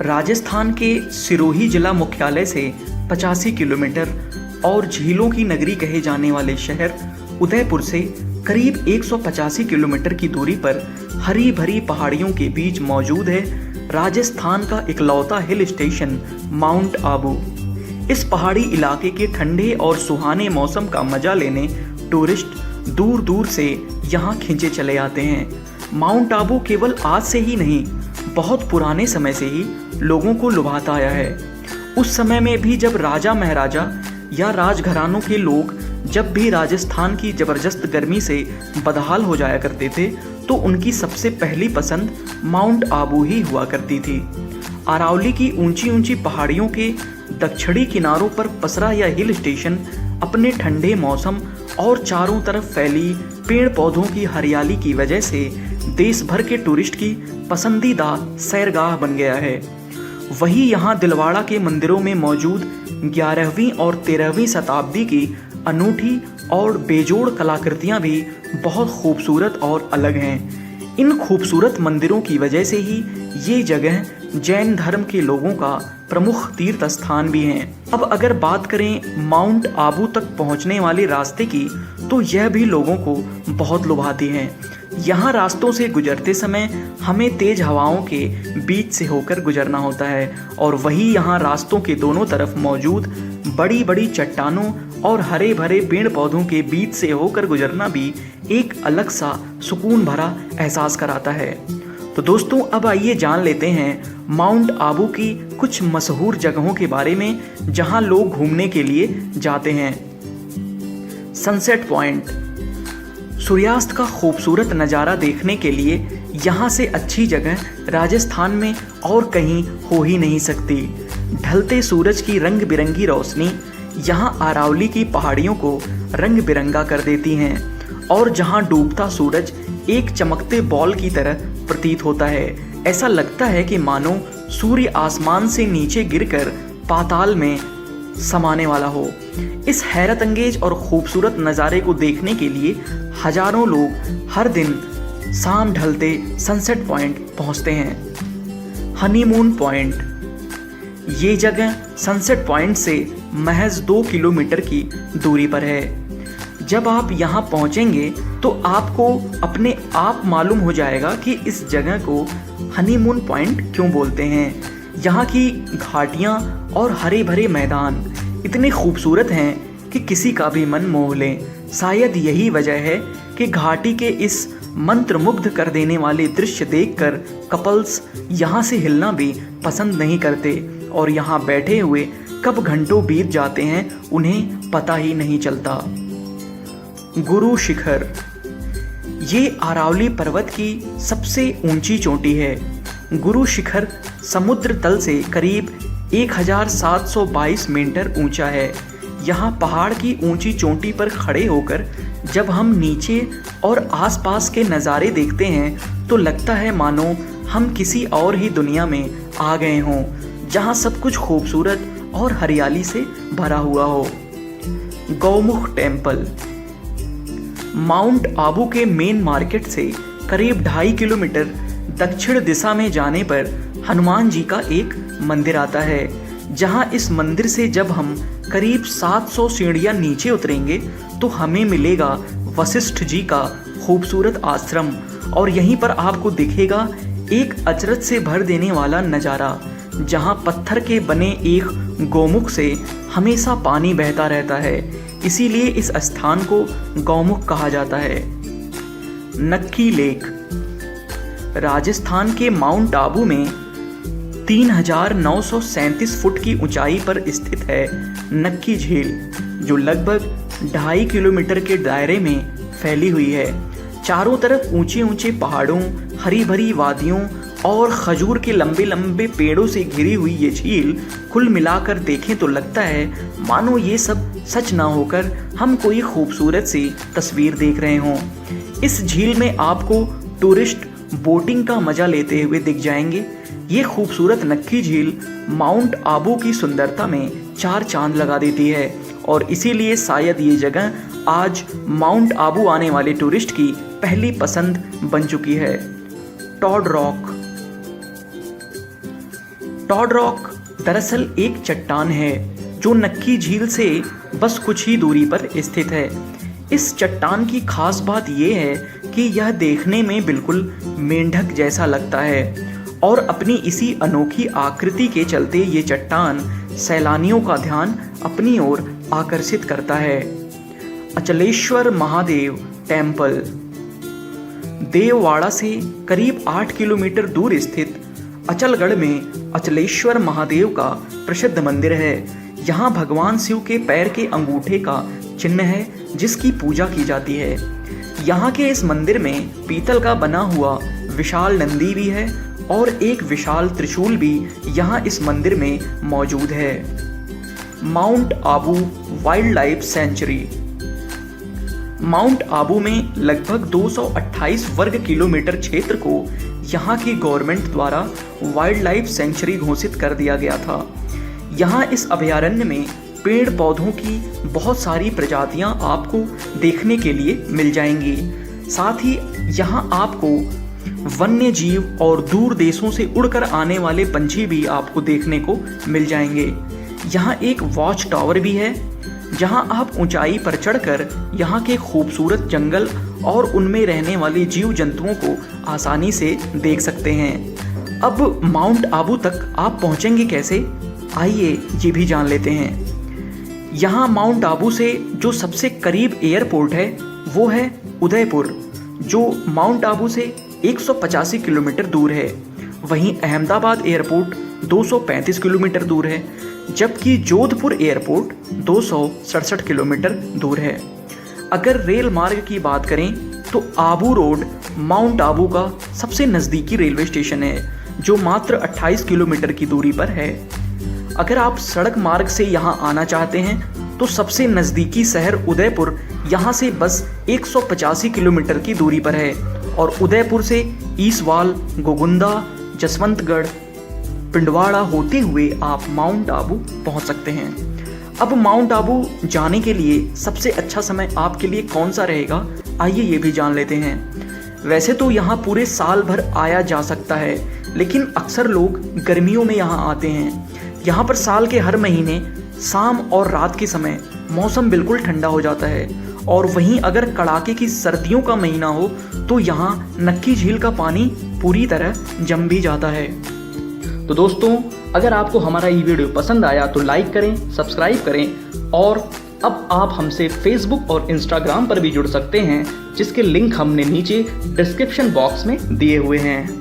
राजस्थान के सिरोही जिला मुख्यालय से 85 किलोमीटर और झीलों की नगरी कहे जाने वाले शहर उदयपुर से करीब 185 किलोमीटर की दूरी पर हरी भरी पहाड़ियों के बीच मौजूद है राजस्थान का इकलौता हिल स्टेशन माउंट आबू। इस पहाड़ी इलाके के ठंडे और सुहाने मौसम का मजा लेने टूरिस्ट दूर दूर से यहाँ खिंचे चले आते हैं। माउंट आबू केवल आज से ही नहीं, बहुत पुराने समय से ही लोगों को लुभाता आया है। उस समय में भी जब राजा महाराजा या राजघरानों के लोग जब भी राजस्थान की जबरदस्त गर्मी से बदहाल हो जाया करते थे तो उनकी सबसे पहली पसंद माउंट आबू ही हुआ करती थी। अरावली की ऊंची ऊंची पहाड़ियों के दक्षिणी किनारों पर पसरा यह हिल स्टेशन अपने ठंडे मौसम और चारों तरफ फैली पेड़ पौधों की हरियाली की वजह से देश भर के टूरिस्ट की पसंदीदा सैरगाह बन गया है। वहीं यहाँ दिलवाड़ा के मंदिरों में मौजूद 11वीं और 13वीं शताब्दी की अनूठी और बेजोड़ कलाकृतियाँ भी बहुत खूबसूरत और अलग हैं। इन खूबसूरत मंदिरों की वजह से ही ये जगह जैन धर्म के लोगों का प्रमुख तीर्थ स्थान भी हैं। अब अगर बात करें माउंट आबू तक पहुंचने वाले रास्ते की तो यह भी लोगों को बहुत लुभाती है। यहाँ रास्तों से गुजरते समय हमें तेज हवाओं के बीच से होकर गुजरना होता है और वही यहाँ रास्तों के दोनों तरफ मौजूद बड़ी बड़ी चट्टानों और हरे भरे पेड़ पौधों के बीच से होकर गुजरना भी एक अलग सा सुकून भरा एहसास कराता है। तो दोस्तों अब आइए जान लेते हैं माउंट आबू की कुछ मशहूर जगहों के बारे में जहां लोग घूमने के लिए जाते हैं। सनसेट पॉइंट, सूर्यास्त का खूबसूरत नज़ारा देखने के लिए यहाँ से अच्छी जगह राजस्थान में और कहीं हो ही नहीं सकती। ढलते सूरज की रंग बिरंगी रोशनी यहाँ अरावली की पहाड़ियों को रंग बिरंगा कर देती हैं और जहाँ डूबता सूरज एक चमकते बॉल की तरह प्रतीत होता है। ऐसा लगता है कि मानो सूर्य आसमान से नीचे गिरकर पाताल में समाने वाला हो। इस हैरत अंगेज और खूबसूरत नज़ारे को देखने के लिए हजारों लोग हर दिन शाम ढलते सनसेट पॉइंट पहुंचते हैं। हनीमून पॉइंट, ये जगह सनसेट पॉइंट से महज 2 किलोमीटर की दूरी पर है। जब आप यहाँ पहुँचेंगे तो आपको अपने आप मालूम हो जाएगा कि इस जगह को हनीमून पॉइंट क्यों बोलते हैं। यहाँ की घाटियाँ और हरे भरे मैदान इतने खूबसूरत हैं कि किसी का भी मन मोह लें। शायद यही वजह है कि घाटी के इस मंत्रमुग्ध कर देने वाले दृश्य देखकर कपल्स यहाँ से हिलना भी पसंद नहीं करते और यहाँ बैठे हुए कब घंटों बीत जाते हैं उन्हें पता ही नहीं चलता। गुरु शिखर, ये अरावली पर्वत की सबसे ऊंची चोटी है। गुरु शिखर समुद्र तल से करीब 1722 मीटर ऊंचा है। यहाँ पहाड़ की ऊंची चोटी पर खड़े होकर जब हम नीचे और आसपास के नज़ारे देखते हैं तो लगता है मानो हम किसी और ही दुनिया में आ गए हों, जहाँ सब कुछ खूबसूरत और हरियाली से भरा हुआ हो। गौमुख टेम्पल, माउंट आबू के मेन मार्केट से करीब 2.5 किलोमीटर दक्षिण दिशा में जाने पर हनुमान जी का एक मंदिर आता है। जहां इस मंदिर से जब हम करीब 700 सीढ़ियां नीचे उतरेंगे तो हमें मिलेगा वशिष्ठ जी का खूबसूरत आश्रम और यहीं पर आपको दिखेगा एक अचरज से भर देने वाला नज़ारा, जहां पत्थर के बने एक गौमुख से हमेशा पानी बहता रहता है। इसीलिए इस स्थान को गौमुख कहा जाता है। नक्की लेक, राजस्थान के माउंट आबू में 3937 फुट की ऊंचाई पर स्थित है नक्की झील, जो लगभग 2.5 किलोमीटर के दायरे में फैली हुई है। चारों तरफ ऊंचे ऊंचे पहाड़ों, हरी भरी वादियों और खजूर के लंबे लंबे पेड़ों से घिरी हुई ये झील कुल मिलाकर देखें तो लगता है मानो ये सब सच ना होकर हम कोई खूबसूरत सी तस्वीर देख रहे हों। इस झील में आपको टूरिस्ट बोटिंग का मजा लेते हुए दिख जाएंगे। ये खूबसूरत नक्की झील माउंट आबू की सुंदरता में 4 चांद लगा देती है और इसीलिए शायद ये जगह आज माउंट आबू आने वाले टूरिस्ट की पहली पसंद बन चुकी है। टॉड रॉक, टॉड रॉक दरअसल एक चट्टान है जो नक्की झील से बस कुछ ही दूरी पर स्थित है। इस चट्टान की खास बात यह है कि यह देखने में बिल्कुल मेंढक जैसा लगता है और अपनी इसी अनोखी आकृति के चलते ये चट्टान सैलानियों का ध्यान अपनी ओर आकर्षित करता है। अचलेश्वर महादेव टेम्पल देववाड़ा से करीब 8 किलोमीटर दूर स्थित अचलगढ़ में अचलेश्वर महादेव का प्रसिद्ध मंदिर है। यहाँ भगवान शिव के पैर के अंगूठे का चिन्ह है जिसकी पूजा की जाती है। यहाँ के इस मंदिर में पीतल का बना हुआ विशाल नंदी भी है और एक विशाल त्रिशूल भी यहाँ इस मंदिर में मौजूद है। Mount Abu wild life sanctuary mount Abu में लगभग 228 वर्ग किलोमीटर क्षेत्र को यहाँ की गवर्नमेंट द्वारा वाइल्ड लाइफ सेंचुरी घोषित कर दिया गया था। यहाँ इस अभयारण्य में पेड़ पौधों की बहुत सारी प्रजातियाँ आपको देखने के लिए मिल जाएंगी। साथ ही यहाँ आपको वन्य जीव और दूर देशों से उड़कर आने वाले पंछी भी आपको देखने को मिल जाएंगे। यहाँ एक वॉच टावर भी है जहाँ आप ऊंचाई पर चढ़कर यहाँ के खूबसूरत जंगल और उनमें रहने वाले जीव जंतुओं को आसानी से देख सकते हैं। अब माउंट आबू तक आप पहुँचेंगे कैसे, आइए ये भी जान लेते हैं। यहाँ माउंट आबू से जो सबसे करीब एयरपोर्ट है वो है उदयपुर, जो माउंट आबू से 185 किलोमीटर दूर है। वहीं अहमदाबाद एयरपोर्ट 235 किलोमीटर दूर है, जबकि जोधपुर एयरपोर्ट 267 किलोमीटर दूर है। अगर रेल मार्ग की बात करें तो आबू रोड माउंट आबू का सबसे नज़दीकी रेलवे स्टेशन है जो मात्र 28 किलोमीटर की दूरी पर है। अगर आप सड़क मार्ग से यहाँ आना चाहते हैं तो सबसे नज़दीकी शहर उदयपुर यहाँ से बस 185 किलोमीटर की दूरी पर है और उदयपुर से ईसवाल, गोगुंदा, जसवंतगढ़, पिंडवाड़ा होते हुए आप माउंट आबू पहुँच सकते हैं। अब माउंट आबू जाने के लिए सबसे अच्छा समय आपके लिए कौन सा रहेगा, आइए ये भी जान लेते हैं। वैसे तो यहाँ पूरे साल भर आया जा सकता है, लेकिन अक्सर लोग गर्मियों में यहाँ आते हैं। यहाँ पर साल के हर महीने शाम और रात के समय मौसम बिल्कुल ठंडा हो जाता है और वहीं अगर कड़ाके की सर्दियों का महीना हो तो यहाँ नक्की झील का पानी पूरी तरह जम भी जाता है। तो दोस्तों, अगर आपको हमारा ये वीडियो पसंद आया तो लाइक करें, सब्सक्राइब करें और अब आप हमसे फेसबुक और इंस्टाग्राम पर भी जुड़ सकते हैं, जिसके लिंक हमने नीचे डिस्क्रिप्शन बॉक्स में दिए हुए हैं।